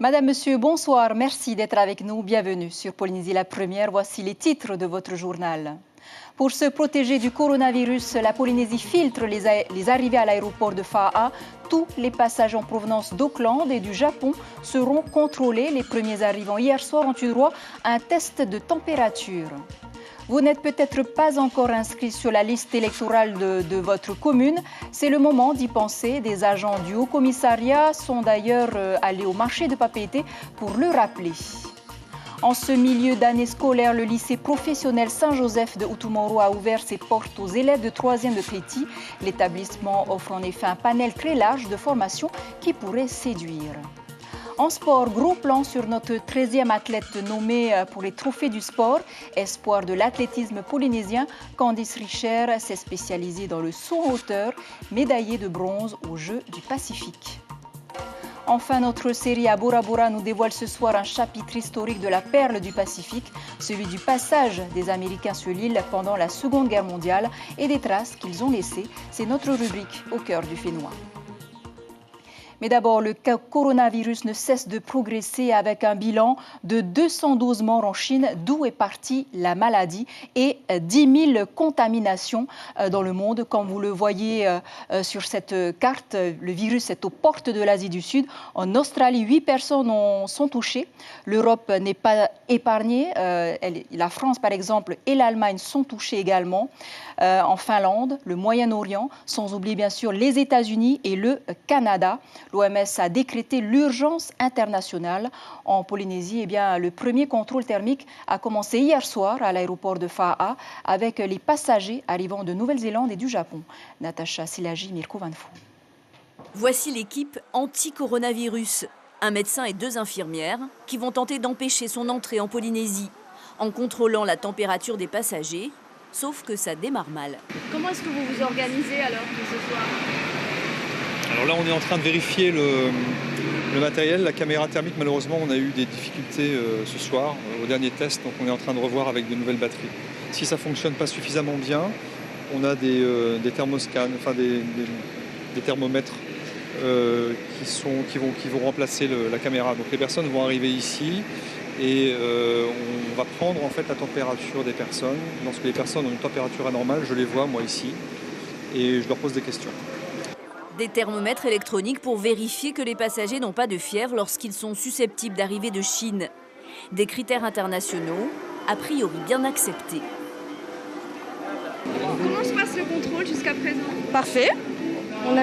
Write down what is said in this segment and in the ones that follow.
Madame, Monsieur, bonsoir. Merci d'être avec nous. Bienvenue sur Polynésie la Première. Voici les titres de votre journal. Pour se protéger du coronavirus, la Polynésie filtre les arrivées à l'aéroport de Fa'a. Tous les passages en provenance d'Auckland et du Japon seront contrôlés. Les premiers arrivants hier soir ont eu droit à un test de température. Vous n'êtes peut-être pas encore inscrit sur la liste électorale de votre commune. C'est le moment d'y penser. Des agents du Haut-Commissariat sont d'ailleurs allés au marché de Papeete pour le rappeler. En ce milieu d'année scolaire, le lycée professionnel Saint-Joseph de Utumoro a ouvert ses portes aux élèves de 3e de Tahiti. L'établissement offre en effet un panel très large de formations qui pourrait séduire. En sport, gros plan sur notre 13e athlète nommé pour les trophées du sport. Espoir de l'athlétisme polynésien, Candice Richer s'est spécialisée dans le saut en hauteur, médaillée de bronze aux Jeux du Pacifique. Enfin, notre série à Bora Bora nous dévoile ce soir un chapitre historique de la perle du Pacifique, celui du passage des Américains sur l'île pendant la Seconde Guerre mondiale et des traces qu'ils ont laissées. C'est notre rubrique au cœur du Fénois. Mais d'abord, le coronavirus ne cesse de progresser avec un bilan de 212 morts en Chine, d'où est partie la maladie, et 10 000 contaminations dans le monde. Comme vous le voyez sur cette carte, le virus est aux portes de l'Asie du Sud. En Australie, 8 personnes sont touchées. L'Europe n'est pas épargnée. La France, par exemple, et l'Allemagne sont touchées également. En Finlande, le Moyen-Orient, sans oublier bien sûr les États-Unis et le Canada. L'OMS a décrété l'urgence internationale. En Polynésie, le premier contrôle thermique a commencé hier soir à l'aéroport de Fa'a avec les passagers arrivant de Nouvelle-Zélande et du Japon. Natacha Silagi, Mirko Vanfou. Voici l'équipe anti-coronavirus. Un médecin et 2 infirmières qui vont tenter d'empêcher son entrée en Polynésie en contrôlant la température des passagers. Sauf que ça démarre mal. Comment est-ce que vous vous organisez alors pour ce soir? Alors là, on est en train de vérifier le matériel, la caméra thermique. Malheureusement, on a eu des difficultés ce soir au dernier test, donc on est en train de revoir avec de nouvelles batteries. Si ça ne fonctionne pas suffisamment bien, on a des thermoscans, enfin des thermomètres qui vont remplacer la caméra. Donc les personnes vont arriver ici. Et on va prendre en fait la température des personnes. Lorsque les personnes ont une température anormale, je les vois moi ici et je leur pose des questions. Des thermomètres électroniques pour vérifier que les passagers n'ont pas de fièvre lorsqu'ils sont susceptibles d'arriver de Chine. Des critères internationaux, a priori bien acceptés. Comment se passe le contrôle jusqu'à présent? Parfait. On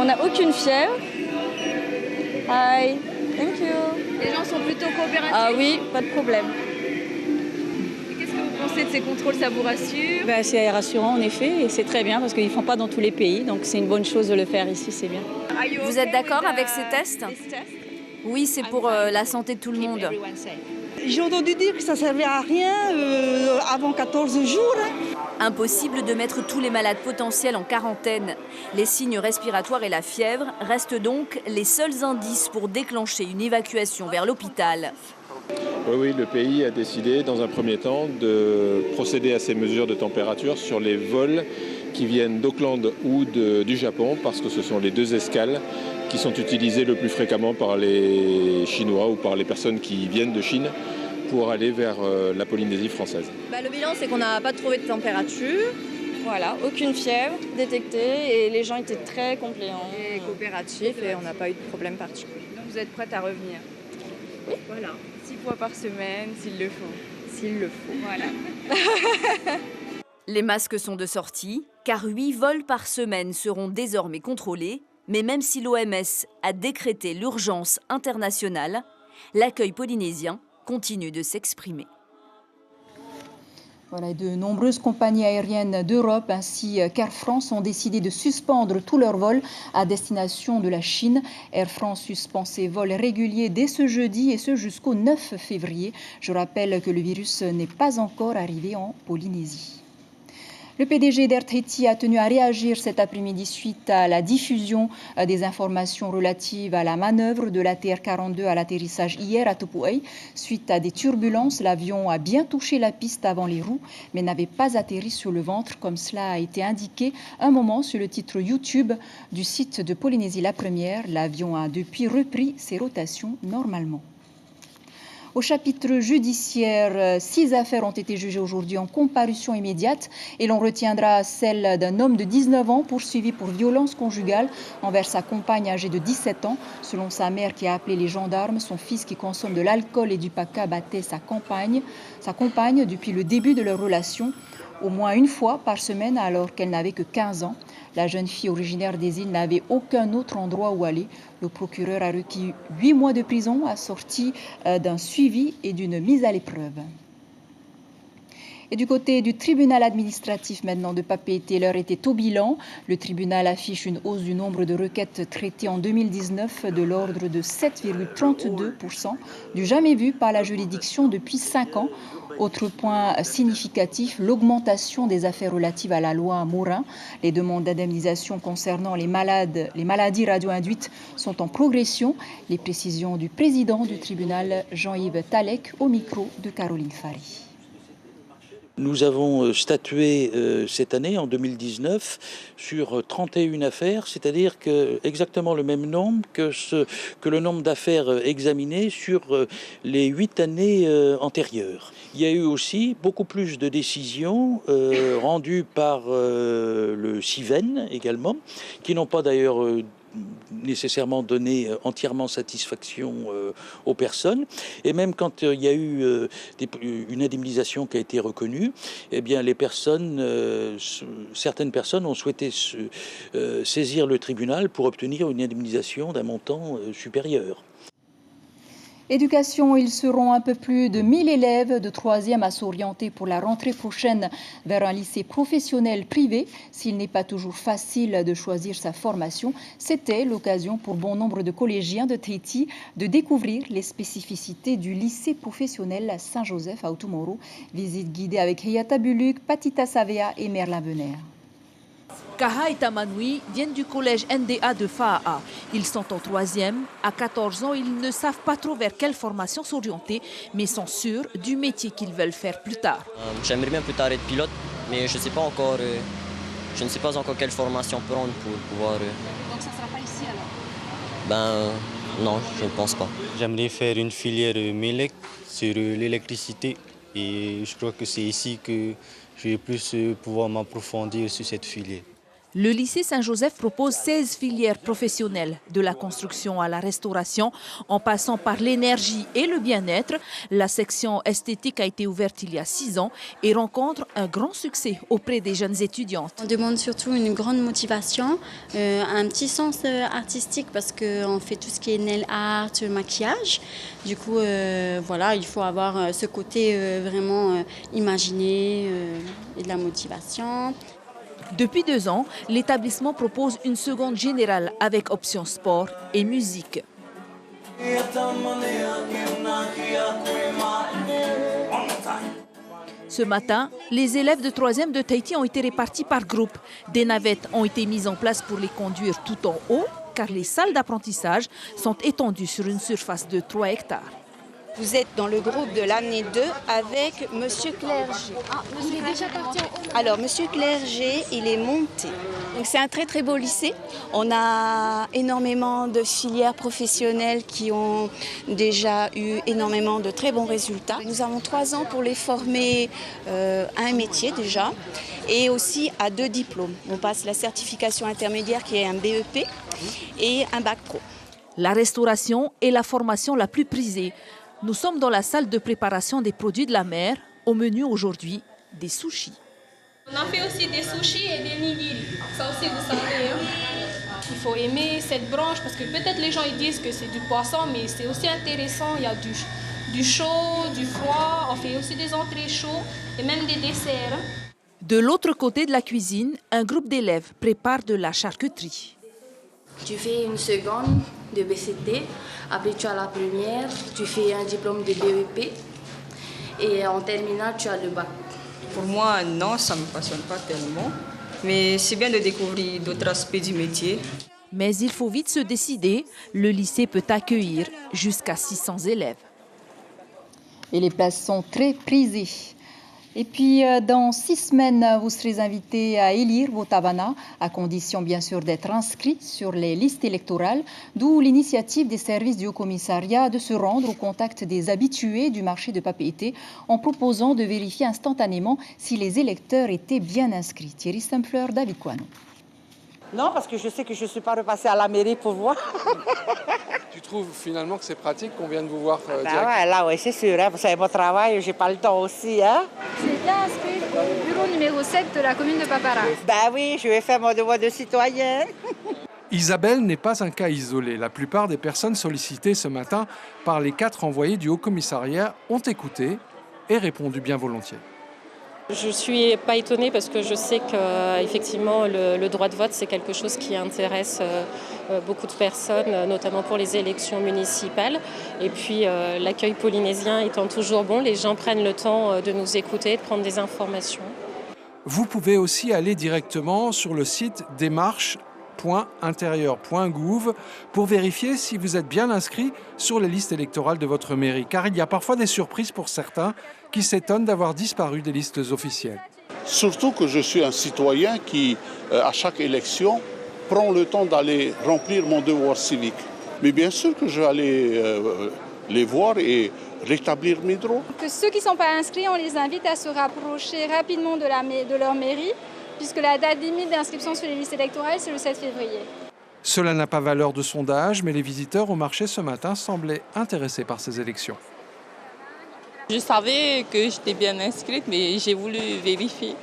a aucune fièvre. Hi. Thank you. Les gens sont plutôt coopératifs? Ah oui, pas de problème. Et qu'est-ce que vous pensez de ces contrôles? Ça vous rassure? C'est rassurant en effet et c'est très bien parce qu'ils ne font pas dans tous les pays. Donc c'est une bonne chose de le faire ici, c'est bien. Vous êtes d'accord avec ces tests? Oui, c'est pour la santé de tout le monde. J'ai entendu dire que ça ne servait à rien avant 14 jours. Impossible de mettre tous les malades potentiels en quarantaine. Les signes respiratoires et la fièvre restent donc les seuls indices pour déclencher une évacuation vers l'hôpital. Oui, le pays a décidé dans un premier temps de procéder à ces mesures de température sur les vols qui viennent d'Auckland ou du Japon parce que ce sont les 2 escales qui sont utilisées le plus fréquemment par les Chinois ou par les personnes qui viennent de Chine pour aller vers la Polynésie française. Le bilan, c'est qu'on n'a pas trouvé de température. Voilà, aucune fièvre détectée et les gens étaient très complaisants et coopératifs et on n'a pas eu de problème particulier. Donc vous êtes prête à revenir? Oui. Voilà. 6 fois par semaine, s'il le faut. S'il le faut. Voilà. Les masques sont de sortie, car 8 vols par semaine seront désormais contrôlés. Mais même si l'OMS a décrété l'urgence internationale, l'accueil polynésien continue de s'exprimer. Voilà, de nombreuses compagnies aériennes d'Europe ainsi qu'Air France ont décidé de suspendre tous leurs vols à destination de la Chine. Air France suspend ses vols réguliers dès ce jeudi et ce jusqu'au 9 février. Je rappelle que le virus n'est pas encore arrivé en Polynésie. Le PDG d'Air Tahiti a tenu à réagir cet après-midi suite à la diffusion des informations relatives à la manœuvre de l'ATR-42 à l'atterrissage hier à Tupuai. Suite à des turbulences, l'avion a bien touché la piste avant les roues, mais n'avait pas atterri sur le ventre, comme cela a été indiqué un moment sur le titre YouTube du site de Polynésie la Première. L'avion a depuis repris ses rotations normalement. Au chapitre judiciaire, 6 affaires ont été jugées aujourd'hui en comparution immédiate et l'on retiendra celle d'un homme de 19 ans poursuivi pour violence conjugale envers sa compagne âgée de 17 ans. Selon sa mère qui a appelé les gendarmes, son fils qui consomme de l'alcool et du paca battait sa compagne depuis le début de leur relation, au moins une fois par semaine alors qu'elle n'avait que 15 ans. La jeune fille originaire des îles n'avait aucun autre endroit où aller. Le procureur a requis 8 mois de prison assortis d'un suivi et d'une mise à l'épreuve. Et du côté du tribunal administratif maintenant de Papeete, l'heure était au bilan. Le tribunal affiche une hausse du nombre de requêtes traitées en 2019 de l'ordre de 7,32%, du jamais vu par la juridiction depuis 5 ans. Autre point significatif, l'augmentation des affaires relatives à la loi Morin. Les demandes d'indemnisation concernant les maladies radio-induites sont en progression. Les précisions du président du tribunal, Jean-Yves Talek, au micro de Caroline Fary. Nous avons statué cette année, en 2019, sur 31 affaires, c'est-à-dire exactement le même nombre que le nombre d'affaires examinées sur les 8 années antérieures. Il y a eu aussi beaucoup plus de décisions rendues par le CIVEN également, qui n'ont pas d'ailleurs nécessairement donné entièrement satisfaction aux personnes. Et même quand il y a eu une indemnisation qui a été reconnue, eh bien certaines personnes ont souhaité saisir le tribunal pour obtenir une indemnisation d'un montant supérieur. Éducation, ils seront un peu plus de 1000 élèves de 3e à s'orienter pour la rentrée prochaine vers un lycée professionnel privé. S'il n'est pas toujours facile de choisir sa formation, c'était l'occasion pour bon nombre de collégiens de Tahiti de découvrir les spécificités du lycée professionnel Saint-Joseph à Otumoro. Visite guidée avec Hayata Buluk, Patita Savea et Merla Vener. Kaha et Tamanui viennent du collège NDA de Faa'a. Ils sont en 3e. À 14 ans, ils ne savent pas trop vers quelle formation s'orienter, mais sont sûrs du métier qu'ils veulent faire plus tard. J'aimerais bien plus tard être pilote, mais je ne sais pas encore quelle formation prendre pour pouvoir... Donc ça ne sera pas ici alors? Non, je ne pense pas. J'aimerais faire une filière MELEC sur l'électricité et je crois que c'est ici que je vais plus pouvoir m'approfondir sur cette filière. Le lycée Saint-Joseph propose 16 filières professionnelles, de la construction à la restauration, en passant par l'énergie et le bien-être. La section esthétique a été ouverte il y a 6 ans et rencontre un grand succès auprès des jeunes étudiantes. On demande surtout une grande motivation, un petit sens artistique parce qu'on fait tout ce qui est nail art, maquillage. Du coup, voilà, il faut avoir ce côté vraiment imaginé et de la motivation. Depuis 2 ans, l'établissement propose une seconde générale avec option sport et musique. Ce matin, les élèves de 3e de Tahiti ont été répartis par groupe. Des navettes ont été mises en place pour les conduire tout en haut, car les salles d'apprentissage sont étendues sur une surface de 3 hectares. Vous êtes dans le groupe de l'année 2 avec Monsieur Clerget. Il est déjà parti en haut. Alors, Monsieur Clerget, il est monté. Donc, c'est un très très beau lycée. On a énormément de filières professionnelles qui ont déjà eu énormément de très bons résultats. Nous avons 3 ans pour les former à un métier déjà et aussi à 2 diplômes. On passe la certification intermédiaire qui est un BEP et un bac pro. La restauration est la formation la plus prisée. Nous sommes dans la salle de préparation des produits de la mer. Au menu aujourd'hui, des sushis. On a fait aussi des sushis et des nigiri. Ça aussi, vous savez. Il faut aimer cette branche parce que peut-être les gens ils disent que c'est du poisson, mais c'est aussi intéressant. Il y a du chaud, du froid. On fait aussi des entrées chaudes et même des desserts. De l'autre côté de la cuisine, un groupe d'élèves prépare de la charcuterie. Tu fais une seconde de BCT, après tu as la première, tu fais un diplôme de BEP et en terminale tu as le bac. Pour moi, non, ça ne me passionne pas tellement. Mais c'est bien de découvrir d'autres aspects du métier. Mais il faut vite se décider. Le lycée peut accueillir jusqu'à 600 élèves. Et les places sont très prisées. Et puis, dans 6 semaines, vous serez invités à élire vos tabanas, à condition bien sûr d'être inscrits sur les listes électorales, d'où l'initiative des services du Haut-Commissariat de se rendre au contact des habitués du marché de Papeete en proposant de vérifier instantanément si les électeurs étaient bien inscrits. Thierry Stempfler, David Coineau. Non, parce que je sais que je ne suis pas repassée à la mairie pour voir. Tu trouves finalement que c'est pratique qu'on vienne vous voir direct? Ouais, là, oui, c'est sûr. Hein, c'est mon travail, j'ai pas le temps aussi. Hein. C'est bien inscrit au bureau numéro 7 de la commune de Papara. Ben oui, je vais faire mon devoir de citoyen. Isabelle n'est pas un cas isolé. La plupart des personnes sollicitées ce matin par les 4 envoyés du Haut-Commissariat ont écouté et répondu bien volontiers. Je ne suis pas étonnée parce que je sais qu'effectivement le droit de vote c'est quelque chose qui intéresse beaucoup de personnes, notamment pour les élections municipales. Et puis l'accueil polynésien étant toujours bon, les gens prennent le temps de nous écouter, de prendre des informations. Vous pouvez aussi aller directement sur le site démarche.intérieur.gouv pour vérifier si vous êtes bien inscrit sur les listes électorales de votre mairie. Car il y a parfois des surprises pour certains qui s'étonnent d'avoir disparu des listes officielles. Surtout que je suis un citoyen qui, à chaque élection, prend le temps d'aller remplir mon devoir civique. Mais bien sûr que je vais aller les voir et rétablir mes droits. Que ceux qui ne sont pas inscrits, on les invite à se rapprocher rapidement de leur mairie, puisque la date limite d'inscription sur les listes électorales, c'est le 7 février. Cela n'a pas valeur de sondage, mais les visiteurs au marché ce matin semblaient intéressés par ces élections. Je savais que j'étais bien inscrite, mais j'ai voulu vérifier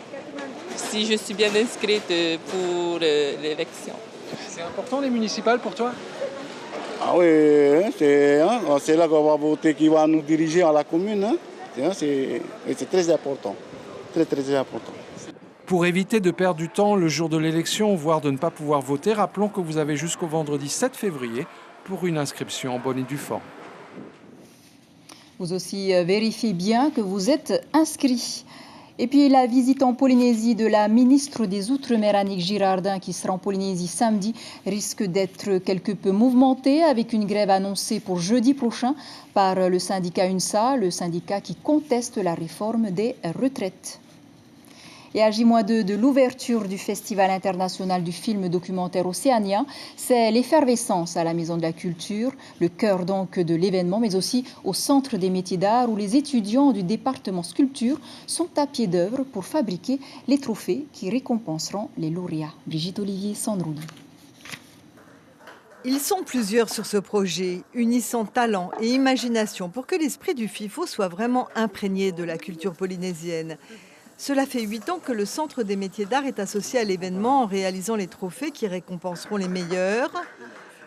si je suis bien inscrite pour l'élection. C'est important les municipales pour toi? Ah oui, c'est là qu'on va voter qui va nous diriger à la commune. Hein. C'est très important, très très important. Pour éviter de perdre du temps le jour de l'élection, voire de ne pas pouvoir voter, rappelons que vous avez jusqu'au vendredi 7 février pour une inscription en bonne et due forme. Vous aussi vérifiez bien que vous êtes inscrit. Et puis la visite en Polynésie de la ministre des Outre-mer Annick Girardin qui sera en Polynésie samedi risque d'être quelque peu mouvementée avec une grève annoncée pour jeudi prochain par le syndicat UNSA, le syndicat qui conteste la réforme des retraites. Et à J-2 de l'ouverture du Festival international du film documentaire océanien, c'est l'effervescence à la Maison de la Culture, le cœur donc de l'événement, mais aussi au Centre des métiers d'art où les étudiants du département sculpture sont à pied d'œuvre pour fabriquer les trophées qui récompenseront les lauréats. Brigitte Olivier, Sandrouli. Ils sont plusieurs sur ce projet, unissant talent et imagination pour que l'esprit du FIFO soit vraiment imprégné de la culture polynésienne. Cela fait 8 ans que le Centre des métiers d'art est associé à l'événement en réalisant les trophées qui récompenseront les meilleurs.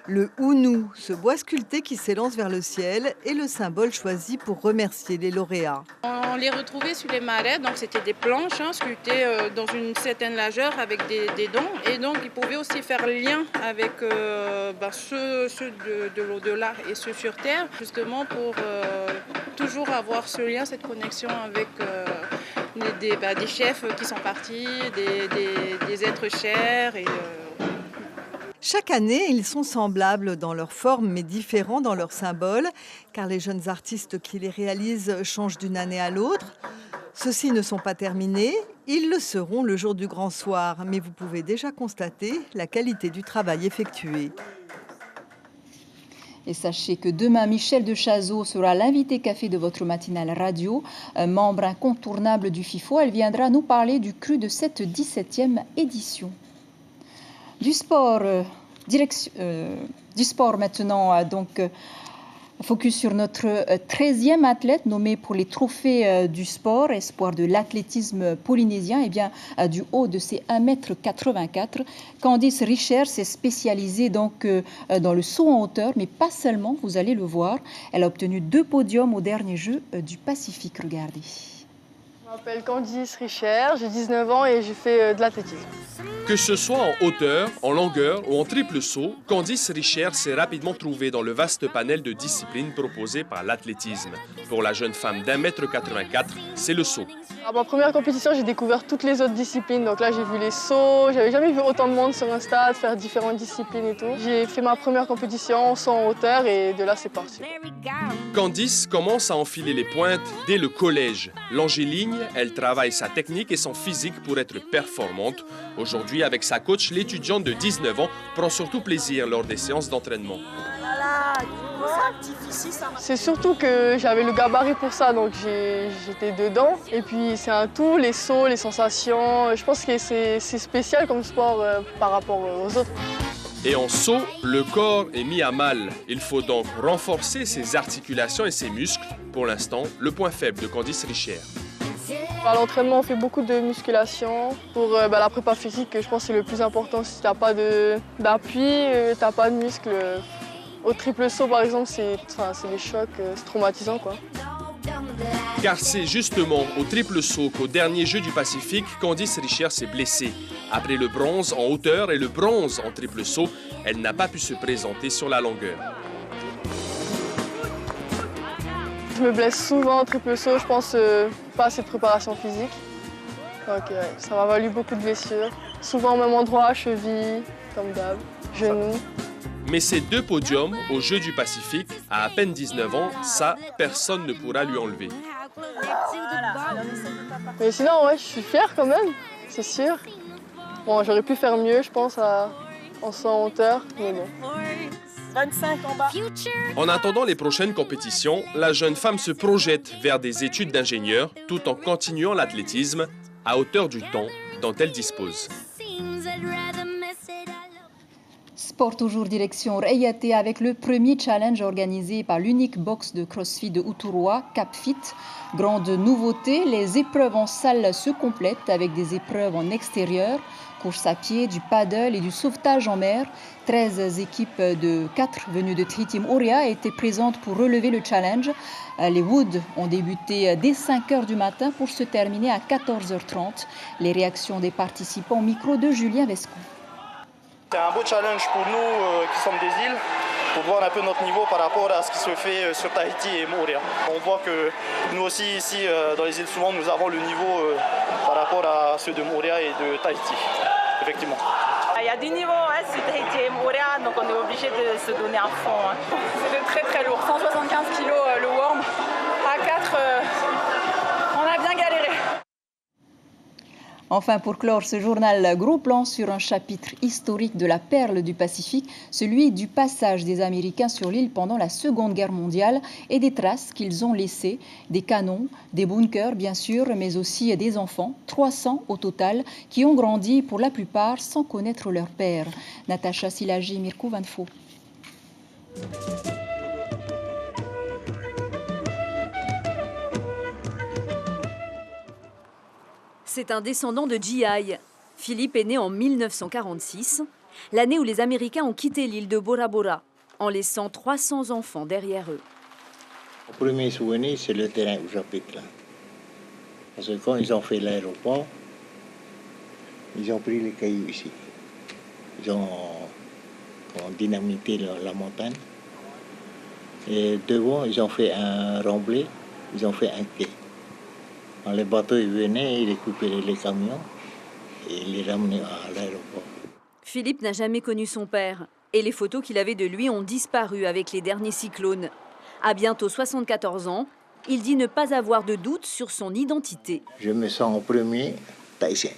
Le Ounou, ce bois sculpté qui s'élance vers le ciel, est le symbole choisi pour remercier les lauréats. On les retrouvait sur les marais, donc c'était des planches sculptées dans une certaine largeur avec des dents. Et donc ils pouvaient aussi faire lien avec ceux de l'au-delà et ceux sur Terre, justement pour toujours avoir ce lien, cette connexion avec des chefs qui sont partis, des êtres chers. Chaque année, ils sont semblables dans leur forme mais différents dans leur symbole, car les jeunes artistes qui les réalisent changent d'une année à l'autre. Ceux-ci ne sont pas terminés, ils le seront le jour du grand soir, mais vous pouvez déjà constater la qualité du travail effectué. Et sachez que demain, Michel de Chazot sera l'invité café de votre matinale radio, membre incontournable du FIFO. Elle viendra nous parler du cru de cette 17e édition. Du sport maintenant, donc focus sur notre 13e athlète nommé pour les trophées du sport, espoir de l'athlétisme polynésien, et bien du haut de ses 1,84 m. Candice Richer s'est spécialisée donc dans le saut en hauteur, mais pas seulement, vous allez le voir. Elle a obtenu 2 podiums aux derniers Jeux du Pacifique. Regardez. Je m'appelle Candice Richer, j'ai 19 ans et je fais de l'athlétisme. Que ce soit en hauteur, en longueur ou en triple saut, Candice Richer s'est rapidement trouvée dans le vaste panel de disciplines proposées par l'athlétisme. Pour la jeune femme d'1,84 m, c'est le saut. À ma première compétition, j'ai découvert toutes les autres disciplines. Donc là, j'ai vu les sauts. J'avais jamais vu autant de monde sur un stade, faire différentes disciplines et tout. J'ai fait ma première compétition en saut en hauteur et de là, c'est parti. Candice commence à enfiler les pointes dès le collège. L'Angéligne, elle travaille sa technique et son physique pour être performante. Aujourd'hui, avec sa coach, l'étudiante de 19 ans prend surtout plaisir lors des séances d'entraînement. C'est surtout que j'avais le gabarit pour ça, donc j'étais dedans. Et puis c'est un tout, les sauts, les sensations. Je pense que c'est spécial comme sport par rapport aux autres. Et en saut, le corps est mis à mal. Il faut donc renforcer ses articulations et ses muscles. Pour l'instant, le point faible de Candice Richer. À l'entraînement, on fait beaucoup de musculation. Pour la prépa physique, je pense que c'est le plus important. Si tu n'as pas d'appui, tu n'as pas de muscles. Au triple saut, par exemple, c'est des chocs, c'est traumatisant, quoi. Car c'est justement au triple saut qu'au dernier Jeux du Pacifique, Candice Richer s'est blessée. Après le bronze en hauteur et le bronze en triple saut, elle n'a pas pu se présenter sur la longueur. Je me blesse souvent en triple saut, je pense pas assez de préparation physique. Donc, ça m'a valu beaucoup de blessures. Souvent au même endroit, cheville, comme d'hab, genoux. Mais ces 2 podiums aux Jeux du Pacifique, à peine 19 ans, ça, personne ne pourra lui enlever. Mais sinon, ouais, je suis fière quand même, c'est sûr. Bon, j'aurais pu faire mieux, je pense, en saut en hauteur, mais bon. 25 en bas. En attendant les prochaines compétitions, la jeune femme se projette vers des études d'ingénieur tout en continuant l'athlétisme à hauteur du temps dont elle dispose. Sport toujours direction Rayate avec le premier challenge organisé par l'unique box de CrossFit de Outuroa, CapFit. Grande nouveauté, les épreuves en salle se complètent avec des épreuves en extérieur, course à pied, du paddle et du sauvetage en mer. 13 équipes de 4 venues de Tritim Aurea étaient présentes pour relever le challenge. Les Woods ont débuté dès 5 h du matin pour se terminer à 14 h 30. Les réactions des participants au micro de Julien Vesco. C'est un beau challenge pour nous qui sommes des îles, pour voir un peu notre niveau par rapport à ce qui se fait sur Tahiti et Moorea. On voit que nous aussi ici dans les îles souvent nous avons le niveau par rapport à ceux de Moorea et de Tahiti, effectivement. Il y a du niveau sur Tahiti et Moorea, donc on est obligé de se donner à fond. C'était très très lourd, 175 kg le worm, à 4 on a bien galéré. Enfin, pour clore ce journal, gros plan sur un chapitre historique de la perle du Pacifique, celui du passage des Américains sur l'île pendant la Seconde Guerre mondiale et des traces qu'ils ont laissées, des canons, des bunkers bien sûr, mais aussi des enfants, 300 au total, qui ont grandi pour la plupart sans connaître leur père. Natacha Silagi, Mirko Vanfo. C'est un descendant de GI. Philippe est né en 1946, l'année où les Américains ont quitté l'île de Bora Bora, en laissant 300 enfants derrière eux. Le premier souvenir, c'est le terrain où j'habite là. Parce que quand ils ont fait l'aéroport, ils ont pris les cailloux ici. Ils ont dynamité la montagne. Et devant, ils ont fait un remblai, ils ont fait un quai. Quand les bateaux venaient, ils récupéraient les camions et ils les ramenaient à l'aéroport. Philippe n'a jamais connu son père et les photos qu'il avait de lui ont disparu avec les derniers cyclones. À bientôt 74 ans, il dit ne pas avoir de doute sur son identité. Je me sens en premier tahitien.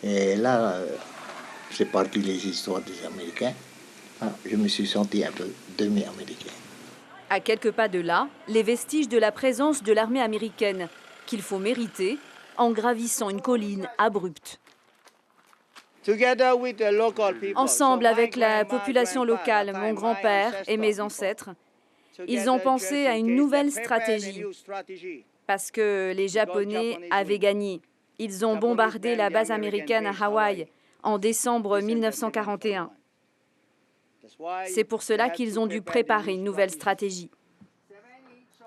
Et là, c'est parti les histoires des Américains. Je me suis senti un peu demi-américain. À quelques pas de là, les vestiges de la présence de l'armée américaine, qu'il faut mériter en gravissant une colline abrupte. Ensemble avec la population locale, mon grand-père et mes ancêtres, ils ont pensé à une nouvelle stratégie parce que les Japonais avaient gagné. Ils ont bombardé la base américaine à Hawaï en décembre 1941. C'est pour cela qu'ils ont dû préparer une nouvelle stratégie.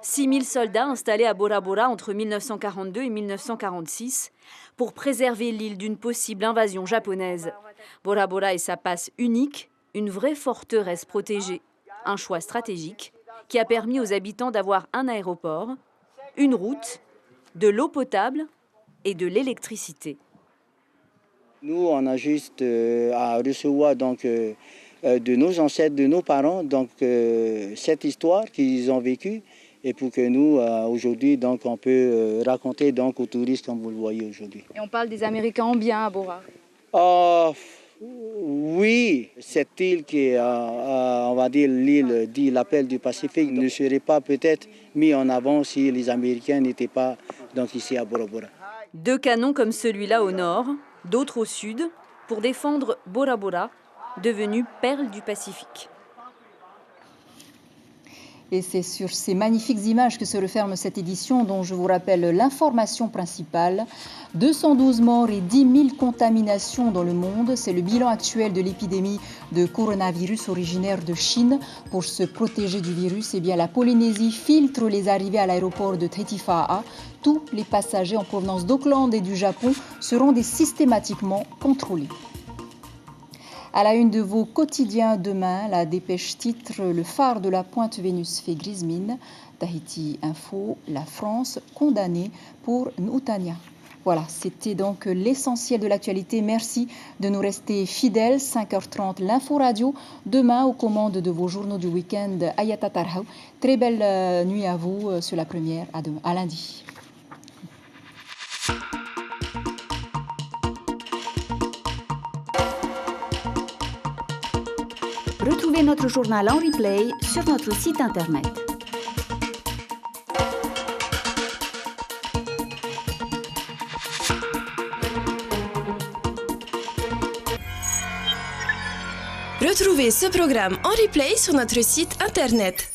6 000 soldats installés à Bora Bora entre 1942 et 1946 pour préserver l'île d'une possible invasion japonaise. Bora Bora est sa passe unique, une vraie forteresse protégée. Un choix stratégique qui a permis aux habitants d'avoir un aéroport, une route, de l'eau potable et de l'électricité. Nous, on a juste à recevoir de nos ancêtres, de nos parents, cette histoire qu'ils ont vécue, et pour que nous, aujourd'hui, on peut raconter aux touristes comme vous le voyez aujourd'hui. Et on parle des Américains en bien à Bora. Oui, cette île qui est, on va dire, l'île dit l'appel du Pacifique ne serait pas peut-être mis en avant si les Américains n'étaient pas ici à Bora Bora. 2 canons comme celui-là au nord, d'autres au sud, pour défendre Bora Bora, devenue perle du Pacifique. Et c'est sur ces magnifiques images que se referme cette édition dont je vous rappelle l'information principale. 212 morts et 10 000 contaminations dans le monde. C'est le bilan actuel de l'épidémie de coronavirus originaire de Chine. Pour se protéger du virus, la Polynésie filtre les arrivées à l'aéroport de Tetifa'a. Tous les passagers en provenance d'Auckland et du Japon seront systématiquement contrôlés. À la une de vos quotidiens demain, la dépêche titre « Le phare de la Pointe Vénus fait grise mine ». Tahiti Info, la France condamnée pour Noutania. Voilà, c'était donc l'essentiel de l'actualité. Merci de nous rester fidèles. 5h30, l'info radio. Demain, aux commandes de vos journaux du week-end, Ayata Tarhau. Très belle nuit à vous sur la première. À lundi. Retrouvez notre journal en replay sur notre site internet. Retrouvez ce programme en replay sur notre site internet.